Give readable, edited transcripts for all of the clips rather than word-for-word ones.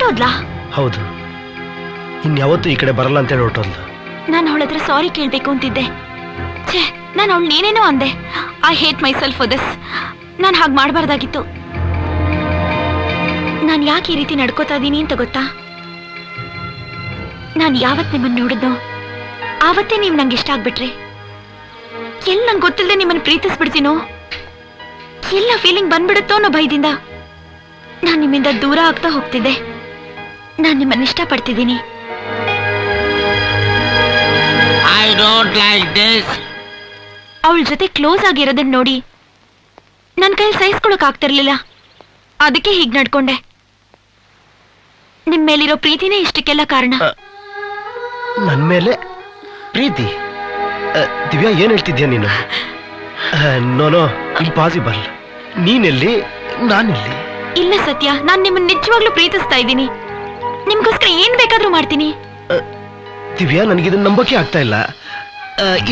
ಹೊರಟೋದ್ಲಾ? ಹೌದು, ಇನ್ಯಾವತ್ತೂ ಈ ಕಡೆ ಬರಲ್ಲ ಅಂತೇಳಿ ಹೊರಟೋದ್ಲು. ನಾನು ಅವಳ ಹತ್ರ ಸಾರಿ ಕೇಳ್ಬೇಕು ಅಂತಿದ್ದೆ. ಛೇ, ನಾನು ಅವಳು ಏನೇನೋ ಅಂದೆ. I hate my self for this. ನಾನು ಹಾಗೆ ಮಾಡಬಾರ್ದಾಗಿತ್ತು. ನಾನು ಯಾಕೆ ಈ ರೀತಿ ನಡ್ಕೋತಾ ಇದ್ದೀನಿ ಅಂತ ಗೊತ್ತಾ? ನಾನು ಯಾವತ್ತು ನಿಮ್ಮನ್ನು ನೋಡಿದ್ನೋ ಆವತ್ತೇ ನೀವು ನಂಗೆ ಇಷ್ಟ ಆಗ್ಬಿಟ್ರಿ. ಎಲ್ಲಿ ನಂಗೆ ಗೊತ್ತಿಲ್ಲದೆ ನಿಮ್ಮನ್ನು ಪ್ರೀತಿಸ್ಬಿಡ್ತೀನೋ, ಎಲ್ಲ ಫೀಲಿಂಗ್ ಬಂದ್ಬಿಡುತ್ತೋ ಅನ್ನೋ ಭಯದಿಂದ ನಾನು ನಿಮ್ಮಿಂದ ದೂರ ಆಗ್ತಾ ಹೋಗ್ತಿದ್ದೆ. ನಾನು ನಿಮ್ಮನ್ನು ಇಷ್ಟಪಡ್ತಿದ್ದೀನಿ. I don't like this. ಅವಳ ಜೊತೆ ಕ್ಲೋಸ್ ಆಗಿರೋದನ್ನ ನೋಡಿ ನನ್ನ ಕೈಯಲ್ಲಿ ಸಹಿಸ್ಕೊಳಕ್ ಆಗ್ತಿರ್ಲಿಲ್ಲ. ಅದಕ್ಕೆ ಹೀಗೆ ನಡ್ಕೊಂಡೆ. ನಿಮ್ ಮೇಲಿರೋ ಪ್ರೀತಿನೇ ಇಷ್ಟಕ್ಕೆಲ್ಲ ಕಾರಣ. ನನ್ನ ಮೇಲೆ ಪ್ರೀತಿ? ದಿವ್ಯಾ, ಏನ್ ಹೇಳ್ತಿದ್ಯಾ ನೀನು? No no, impossible. ನೀನೆಲ್ಲಿ, ನಾನೆಲ್ಲಿ? ಇಲ್ಲ ಸತ್ಯ, ನಾನ್ ನಿಮ್ಮನ್ನ ನಿಜವಾಗ್ಲೂ ಪ್ರೀತಿಸ್ತಾ ಇದ್ದೀನಿ. ನಿಮ್ಗೋಸ್ಕರ ಏನ್ ಬೇಕಾದ್ರೂ ಮಾಡ್ತೀನಿ. ದಿವ್ಯಾ, ನನಗಿದನ್ನ ನಂಬಕ್ಕೆ ಆಗ್ತಾ ಇಲ್ಲ.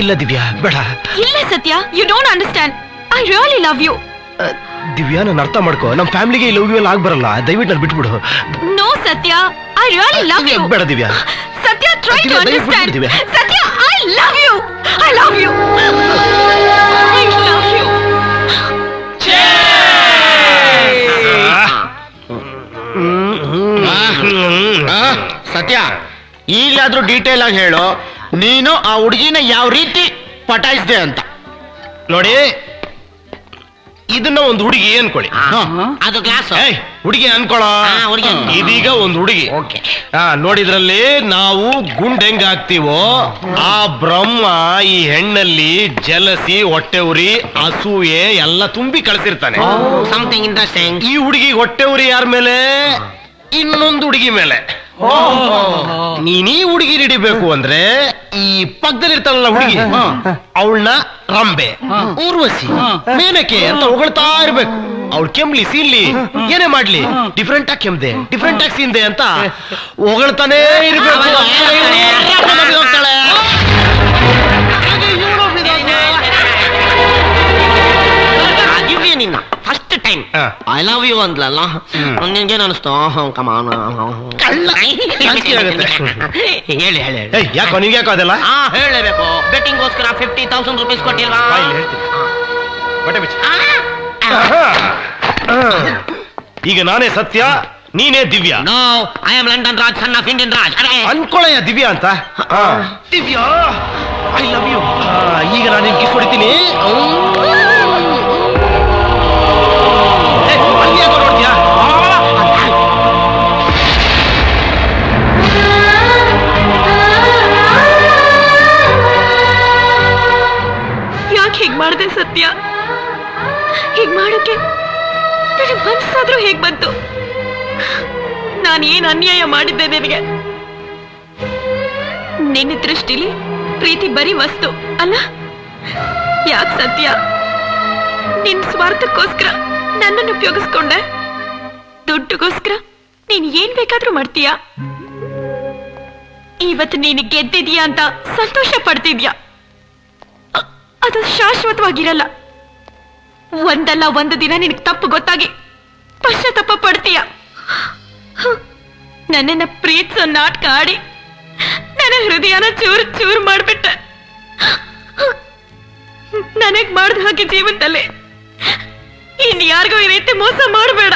ಇಲ್ಲ ದಿವ್ಯಾ, ಬೇಡ. ಇಲ್ಲ Satya, you don't understand. I really love you. Divya, ನಾನು ಅರ್ಥ ಮಾಡ್ಕೋ. ನಮ್ಮ ಫ್ಯಾಮಿಲಿಗೆ ಲವ್ ಯು ಎಲ್ಲ ಆಗ್ಬರಲ್ಲ. ದಯವಿಟ್ಟು ನಾನು ಬಿಟ್ಬಿಡು. ನೋ ಸತ್ಯ, ಐ ರಿಯಲಿ ಲವ್ ಯು. ಬೇಡ Divya. Satya, try to understand. Satya, I love you. I love you. I love you. Satya, ಈಗಲಾದ್ರೂ ಡೀಟೇಲ್ ಆಗಿ ಹೇಳು, ನೀನು ಆ ಹುಡುಗಿನ ಯಾವ ರೀತಿ ಪಟಾಯಿಸ್ದೆ ಅಂತ. ನೋಡಿ, ಇದನ್ನ ಒಂದು ಹುಡುಗಿ ಅನ್ಕೊಳ್ಳಿ. ಅದು ಗ್ಲಾಸ್ ಹುಡುಗಿ ಅನ್ಕೊಳ್ಳೋ. ಇದೀಗ ಒಂದು ಹುಡುಗಿ. ನೋಡಿದ್ರಲ್ಲಿ ನಾವು ಗುಂಡ್ ಹೆಂಗ್ ಹಾಕ್ತಿವೋ ಆ ಬ್ರಹ್ಮ ಈ ಹೆಣ್ಣಲ್ಲಿ ಜಲಸಿ, ಹೊಟ್ಟೆ ಉರಿ, ಅಸೂಯೆ ಎಲ್ಲ ತುಂಬಿ ಕಳ್ಸಿರ್ತಾನೆ. Something interesting. ಈ ಹುಡುಗಿ ಹೊಟ್ಟೆ ಉರಿ ಯಾರ ಮೇಲೆ? ಇನ್ನೊಂದು ಹುಡುಗಿ ಮೇಲೆ. ನೀನ್ ಈ ಹುಡುಗಿ ಹಿಡಿಬೇಕು ಅಂದ್ರೆ ಈ ಪಕ್ಕದಲ್ಲಿರ್ತಾನಲ್ಲ ಹುಡುಗಿ, ಅವಳನ್ನ ರಂಬೆ, ಊರ್ವಶಿ, ಮೇನಕೆ ಅಂತ ಹೊಗಳ್ತಾ ಇರ್ಬೇಕು. ಅವಳು ಕೆಮ್ಲಿ, ಸೀನ್ಲಿ, ಏನೇ ಮಾಡ್ಲಿ ಡಿಫ್ರೆಂಟ್ ಆಗಿ ಕೆಮ್ದೆ, ಡಿಫ್ರೆಂಟ್ ಆಗಿ ಸೀನ್ದೆ ಅಂತ ಹೊಗಳ್ತಾನೇ ಇರ್ಬೇಕು. ನಿನ್ನ first time I love you ಅಂದ್ಲಲ್ಲ, ನಿನ್ಗೆ ಅನಿಸ್ತು? ಹೇಳಿ ಹೇಳಿ. ಯಾಕೋ ನಿನ್ಗೆ ಯಾಕೋ ಅದೆಲ್ಲ ಹೇಳಬೇಕು. ಬೆಟ್ಟಿಂಗ್ಗೋಸ್ಕರ 50,000 ರೂಪೀಸ್ ಕೊಟ್ಟಿಲ್ವಾ? ಈಗ ನಾನೇ ಸತ್ಯ, ನೀನೇ Divya. No, I am London Raj, son of Indian Raj. ಅನ್ಕೊಳ್ಳಯ್ಯ ದಿವ್ಯಾ ಅಂತ. Divya, I love you. ಈಗ ನಾನು ನಿನ್ ಗಿಫ್ಟ್ ಹೊಡಿತೀನಿ. ನೋಡ್ತೀಯಾ? ಯಾಕೆ ಹೀಗ್ ಮಾಡಿದೆ ಸತ್ಯ? ಹೀಗ್ ಮಾಡೋಕೆ ನನಗೆ ಮನಸ್ಸಾದ್ರೂ ಹೇಗ್ ಬಂತು? ನಾನು ಏನ್ ಅನ್ಯಾಯ ಮಾಡಿದ್ದೆ ನಿನಗೆ? ನಿನ್ನ ದೃಷ್ಟಿಲಿ ಪ್ರೀತಿ ಬರೀ ವಸ್ತು ಅಲ್ಲ. ಯಾಕೆ ಸತ್ಯ, ನಿನ್ ಸ್ವಾರ್ಥಕ್ಕೋಸ್ಕರ ನನ್ನನ್ನು ಉಪಯೋಗಿಸ್ಕೊಂಡೆ? ದುಡ್ಡುಗೋಸ್ಕರ ನೀನ್ ಏನ್ ಬೇಕಾದ್ರೂ ಮಾಡ್ತೀಯಾ? ಇವತ್ತು ನೀನು ಗೆದ್ದಿದ್ಯಾ ಅಂತ ಸಂತೋಷ ಪಡ್ತಿದ್ಯಾ? ಅದು ಶಾಶ್ವತವಾಗಿರಲ್ಲ. ಒಂದಲ್ಲ ಒಂದು ದಿನ ನಿನಗೆ ತಪ್ಪು ಗೊತ್ತಾಗಿ ಪಶ್ಚಾತ್ತಾಪ ಪಡ್ತೀಯ. ನನ್ನನ್ನ ಪ್ರೀತಿಸೋ ನಾಟಕ ಆಡಿ ನನ್ನ ಹೃದಯನ ಚೂರು ಚೂರು ಮಾಡ್ಬಿಟ್ಟೆ. ನನಗ್ ಮಾಡಿದ ಹಾಗೆ ಜೀವನದಲ್ಲಿ ಇನ್ಯಾರಿಗೂ ಈ ರೀತಿ ಮೋಸ ಮಾಡಬೇಡ.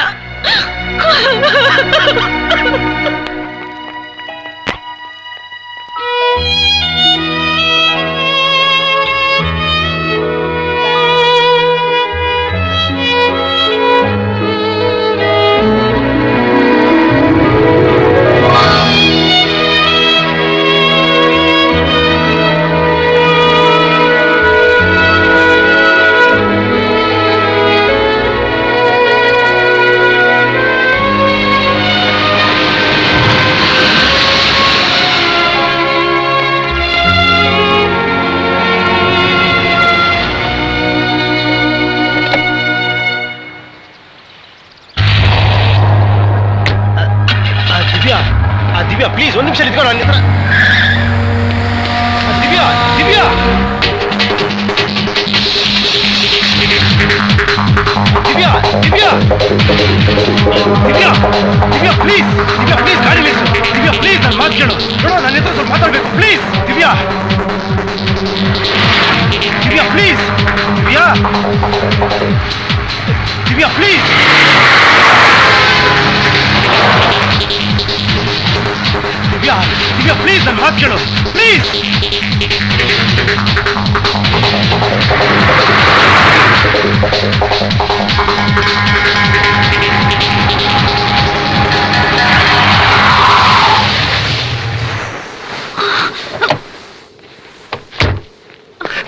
ದಿವ್ಯಾ ಪ್ಲೀಸ್. ದಿವ್ಯಾ ದಿವ್ಯಾ ಪ್ಲೀಸ್ ನನ್ನ ಮಾತು ಕೇಳು ಪ್ಲೀಸ್.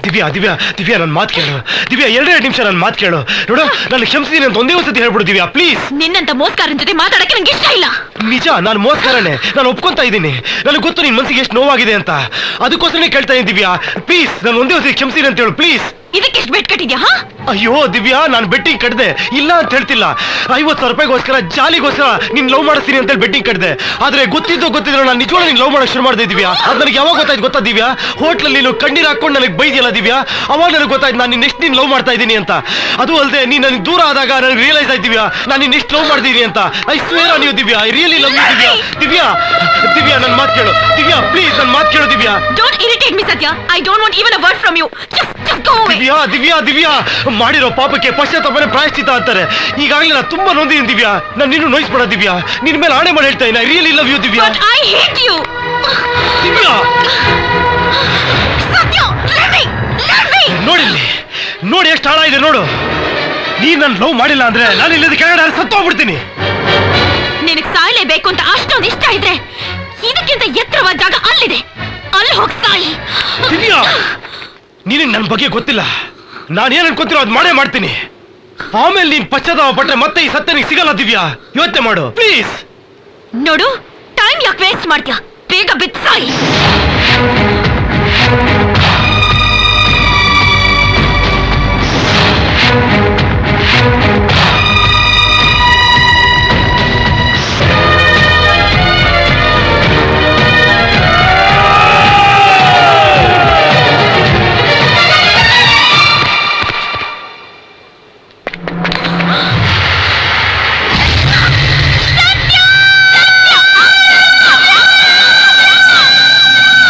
ದಿವ್ಯಾ ದಿವ್ಯಾ ದಿವ್ಯಾ ನನ್ನ ಮಾತು ಕೇಳು. ದಿವ್ಯಾ 2 ನಿಮಿಷ ನನ್ನ ಮಾತು ಕೇಳು. ನೋಡು ನಾನು ಕ್ಷಮಿಸಿದ್ದೀನಿ ಅಂತ ಒಂದೇ ಒಂದ್ಸತಿ ಹೇಳ್ಬಿಡು ದಿವ್ಯಾ ಪ್ಲೀಸ್. ನಿನ್ನಂತ ಮೋಸ್ಕಾರನ್ ಜೊತೆ ಮಾತಾಡಕ್ಕೆ ನಂಗೆ ಇಷ್ಟ ಇಲ್ಲ. ನಿಜ ನಾನು ಮೋಸ್ಕರನೇ, ನಾನು ಒಪ್ಕೊಂತಾ ಇದ್ದೀನಿ. ನನಗೆ ಗೊತ್ತು ನಿನ್ ಮನಸ್ಸಿಗೆ ಎಷ್ಟು ನೋವಾಗಿದೆ ಅಂತ, ಅದಕ್ಕೋಸ್ಕರನೇ ಕೇಳ್ತಾ ಇದ್ದೀನಿ ದಿವ್ಯಾ ಪ್ಲೀಸ್ ನಾನು ಒಂದೇ ಒಂದ್ಸತಿ ಕ್ಷಮಿಸಿದ್ದೀನಿ ಅಂತ ಹೇಳು ಪ್ಲೀಸ್. ಇದಕ್ಕೆ ಎಷ್ಟು ಬೆಟ್ ಕಟ್ಟಿದ್ಯಾ? ಹಾ, ಅಯ್ಯೋ ದಿವ್ಯಾ ನಾನು ಬೆಟ್ಟಿಂಗ್ ಕಟ್ದೆ, ಇಲ್ಲ ಅಂತ ಹೇಳ್ತಿಲ್ಲ. 50,000 ರೂಪಾಯಿಗೋಸ್ಕರ ಜಾಲಿಗೋಸ್ಕರ ನೀನ್ ಲವ್ ಮಾಡಿಸ್ತೀನಿ ಅಂತ ಹೇಳಿ ಬೆಟ್ಟಿಂಗ್ ಕಟ್ದೆ. ಆದ್ರೆ ಗೊತ್ತಿದ್ರು ನಾನು ನಿಜವಾಗ್ಲೂ ನೀನ್ ಲವ್ ಮಾಡಕ್ ಶುರು ಮಾಡಿದೆ ದಿವ್ಯಾ. ಅದು ನನಗೆ ಯಾವಾಗ ಗೊತ್ತಾಯ್ತು ಗೊತ್ತಾ ದಿವ್ಯಾ? ಹೋಟ್ಲಲ್ಲಿ ನೀನು ಕಣ್ಣೀರ್ ಹಾಕೊಂಡು ನನಗೆ ಬೈದಿಯಲ್ಲ ದಿವ್ಯಾ, ಅವಾಗ ನನಗೆ ಗೊತ್ತಾಯ್ತು ನಾನು ನಿನ್ನ ಎಷ್ಟು ಲವ್ ಮಾಡ್ತಾ ಇದ್ದೀನಿ ಅಂತ. ಅದು ಅಲ್ಲದೆ ನೀನ್ ನನಗೆ ದೂರ ಆದಾಗ ನನಗೆ ರಿಯಲೈಸ್ ಆಯ್ತು ದಿವ್ಯಾ ನಾನು ನಿನ್ನ ಎಷ್ಟು ಲವ್ ಮಾಡ್ತೀನಿ ಅಂತ. I swear on you Divya, I really love you Divya. Divya Divya ನನ್ನ ಮಾತು ಕೇಳು ದಿವ್ಯಾ ಪ್ಲೀಸ್, ನನ್ನ ಮಾತು ಕೇಳು Divya. Don't irritate me, Satya. I don't want even a word from you. Just go away. Divya Divya Divya ಮಾಡಿರೋ ಪಾಪಕ್ಕೆ ಪಶ್ಚಾತ್ತಾಪನೆ ಪ್ರಾಯಶ್ಚಿತ ಅಂತಾರೆ. ಈಗಾಗಲೇ ನಾನು ತುಂಬಾ ನೊಂದಿದ್ದೀನಿ ದಿವ್ಯಾ, ನಾನು ನಿನ್ನ ನೋಯಿಸ್ಬೇಡ ದಿವ್ಯಾ, ನಿನ್ ಮೇಲೆ ಆಣೆ ಮಾಡಿ ಹೇಳ್ತಾ ಇದ್ದೀನಿ. I really love you Divya. But I hate you. Divya Satya, let me. ನೋಡಿಲ್ಲಿ ನೋಡಿ ಎಷ್ಟು ಹಾಳ ಇದೆ ನೋಡು. ನೀನ್ ನನ್ನ ಲವ್ ಮಾಡಿಲ್ಲ ಅಂದ್ರೆ ನಾನು ಇಲ್ಲದ ಕೆಳಗಡೆ ಸತ್ತೋಗ್ಬಿಡ್ತೀನಿ. ನಿನಗೆ ಸಾಯಲೇಬೇಕು ಅಂತ ಅಷ್ಟೊಂದು ಇಷ್ಟ ಇದ್ರೆ ಇದಕ್ಕಿಂತ ಎತ್ತರವಾದ ಜಾಗ ಅಲ್ಲಿದೆ, ಅಲ್ಲಿ ಹೋಗಿ ಸಾಯಿ. ದಿವ್ಯಾ ನಿನಗೆ ನನ್ನ ಬಗ್ಗೆ ಗೊತ್ತಿಲ್ಲ, ನಾನು ಏನ್ ಅನ್ಕೋತಿರೋ ಅದು ಮಾಡೇ ಮಾಡ್ತೀನಿ. ಆಮೇಲೆ ನೀನ್ ಪಶ್ಚಾತ್ತಾಪ ಪಟ್ರೆ ಮತ್ತೆ ಈ ಸತ್ಯ ನಿಗೆ ಸಿಗಲ್ಲ ದಿವ್ಯಾ, ಯೋಚನೆ ಮಾಡು ಪ್ಲೀಸ್. ನೋಡು, ಟೈಮ್ ಯಾಕೆ ವೇಸ್ಟ್ ಮಾಡ್ತೀಯ? ಬೇಗ ಬಿದ್ದು ಸಾಯಿ.